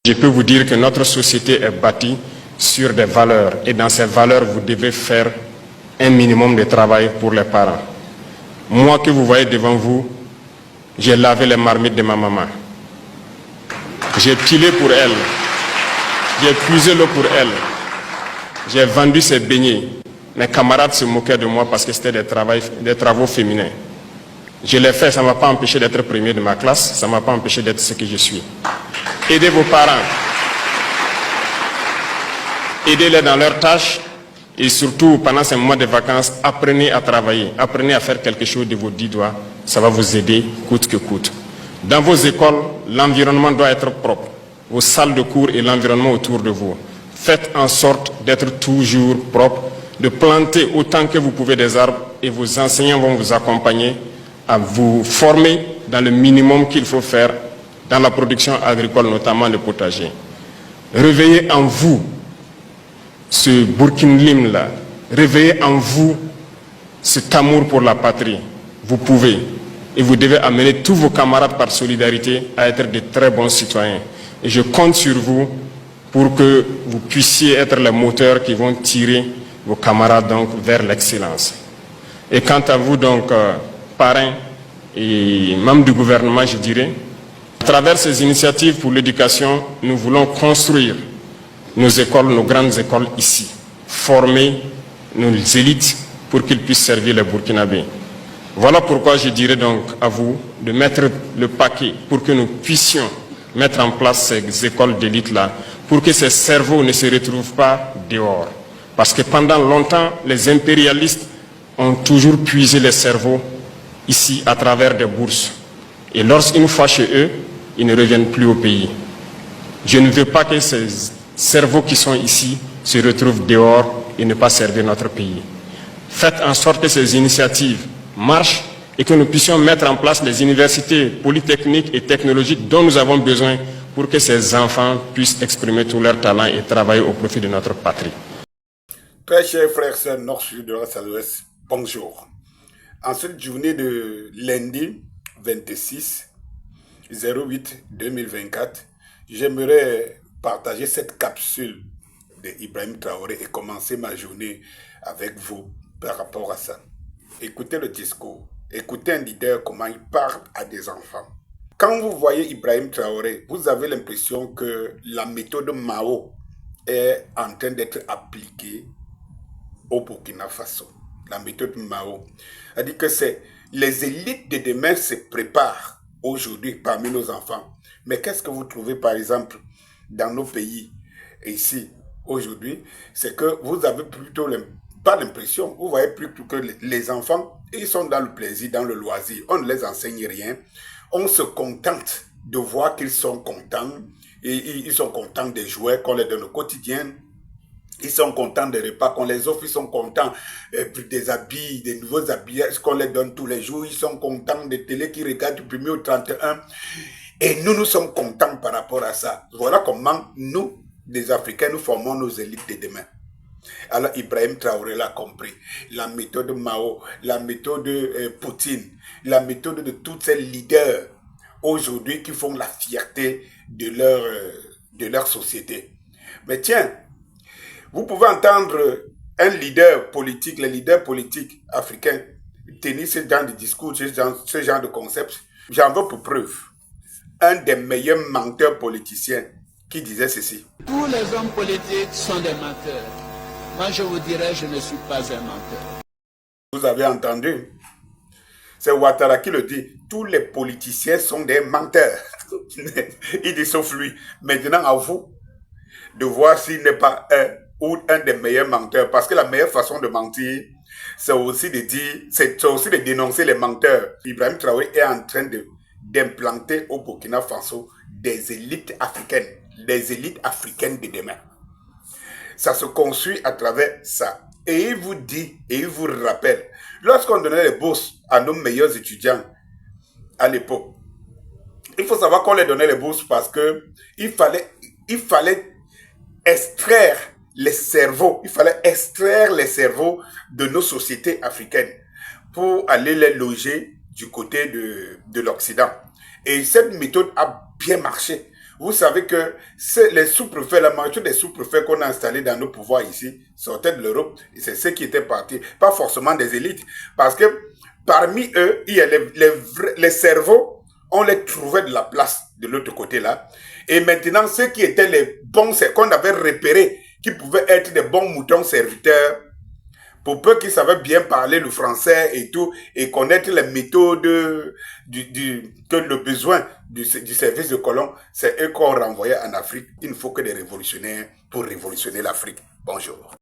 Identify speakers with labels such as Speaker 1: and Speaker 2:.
Speaker 1: Je peux vous dire que notre société est bâtie sur des valeurs et dans ces valeurs, vous devez faire un minimum de travail pour les parents. Moi que vous voyez devant vous, j'ai lavé les marmites de ma maman. J'ai pilé pour elle. J'ai puisé l'eau pour elle. J'ai vendu ses beignets. Mes camarades se moquaient de moi parce que c'était des travaux féminins. Je l'ai fait, ça ne m'a pas empêché d'être premier de ma classe, ça ne m'a pas empêché d'être ce que je suis. Aidez vos parents. Aidez-les dans leurs tâches et surtout, pendant ces mois de vacances, apprenez à travailler, apprenez à faire quelque chose de vos 10 doigts. Ça va vous aider coûte que coûte. Dans vos écoles, l'environnement doit être propre. Vos salles de cours et l'environnement autour de vous. Faites en sorte d'être toujours propre, de planter autant que vous pouvez des arbres et vos enseignants vont vous accompagner à vous former dans le minimum qu'il faut faire dans la production agricole, notamment le potager. Réveillez en vous ce Burkinlim-là. Réveillez en vous cet amour pour la patrie. Vous pouvez et vous devez amener tous vos camarades par solidarité à être de très bons citoyens. Et je compte sur vous pour que vous puissiez être les moteurs qui vont tirer vos camarades donc vers l'excellence. Et quant à vous donc, parrains et membres du gouvernement, je dirais, à travers ces initiatives pour l'éducation, nous voulons construire nos écoles, nos grandes écoles ici, former nos élites pour qu'ils puissent servir les Burkinabés. Voilà pourquoi je dirais donc à vous de mettre le paquet pour que nous puissions mettre en place ces écoles d'élite-là, pour que ces cerveaux ne se retrouvent pas dehors. Parce que pendant longtemps, les impérialistes ont toujours puisé les cerveaux ici à travers des bourses. Et lorsqu'une fois chez eux, ils ne reviennent plus au pays. Je ne veux pas que ces cerveaux qui sont ici se retrouvent dehors et ne pas servir notre pays. Faites en sorte que ces initiatives marchent et que nous puissions mettre en place les universités polytechniques et technologiques dont nous avons besoin pour que ces enfants puissent exprimer tout leur talent et travailler au profit de notre patrie.
Speaker 2: Très chers frères et sœurs nord-sud de l'Ouest, bonjour. En cette journée de lundi 26/08/2024, j'aimerais partager cette capsule d'Ibrahim Traoré et commencer ma journée avec vous par rapport à ça. Écoutez le discours, écoutez un leader comment il parle à des enfants. Quand vous voyez Ibrahim Traoré, vous avez l'impression que la méthode Mao est en train d'être appliquée au Burkina Faso. La méthode Mao. C'est-à-dire que c'est les élites de demain se préparent aujourd'hui parmi nos enfants. Mais qu'est-ce que vous trouvez par exemple dans nos pays ici aujourd'hui? C'est que vous avez plutôt pas l'impression, vous voyez plutôt que les enfants, ils sont dans le plaisir, dans le loisir. On ne les enseigne rien. On se contente de voir qu'ils sont contents. Et ils sont contents des jouets qu'on les donne au quotidien. Ils sont contents des repas qu'on les offre, ils sont contents des habits, des nouveaux habillages qu'on les donne tous les jours. Ils sont contents des télés qui regardent du 1er au 31. Et nous sommes contents par rapport à ça. Voilà comment nous, les Africains, nous formons nos élites de demain. Alors Ibrahim Traoré l'a compris. La méthode Mao, la méthode Poutine, la méthode de tous ces leaders aujourd'hui qui font la fierté de leur société. Mais tiens, vous pouvez entendre un leader politique, les leaders politiques africains, tenir ce genre de discours, ce genre de concept. J'en veux pour preuve un des meilleurs menteurs politiciens qui disait ceci.
Speaker 3: Tous les hommes politiques sont des menteurs. Moi, je vous dirais, je ne suis pas un menteur.
Speaker 2: Vous avez entendu? C'est Ouattara qui le dit. Tous les politiciens sont des menteurs. Il dit sauf lui. Maintenant, à vous de voir s'il n'est pas un des meilleurs menteurs. Parce que la meilleure façon de mentir, c'est aussi de dire, c'est aussi de dénoncer les menteurs. Ibrahim Traoré est en train d'implanter au Burkina Faso des élites africaines. Les élites africaines de demain. Ça se construit à travers ça. Et il vous dit, et il vous rappelle, lorsqu'on donnait les bourses à nos meilleurs étudiants à l'époque, il faut savoir qu'on les donnait les bourses parce que il fallait extraire les cerveaux, de nos sociétés africaines pour aller les loger du côté de l'Occident. Et cette méthode a bien marché. Vous savez que les sous-préfets, la majorité des sous-préfets qu'on a installés dans nos pouvoirs ici, sortaient de l'Europe. Et c'est ceux qui étaient partis, pas forcément des élites. Parce que parmi eux, il y a les cerveaux, on les trouvait de la place de l'autre côté là. Et maintenant, ceux qui étaient les bons, c'est qu'on avait repérés, qui pouvaient être des bons moutons serviteurs, pour peu qu'ils savaient bien parler le français et tout, et connaître les méthodes que le besoin du service de colon, c'est eux qu'on renvoyait en Afrique. Il ne faut que des révolutionnaires pour révolutionner l'Afrique. Bonjour.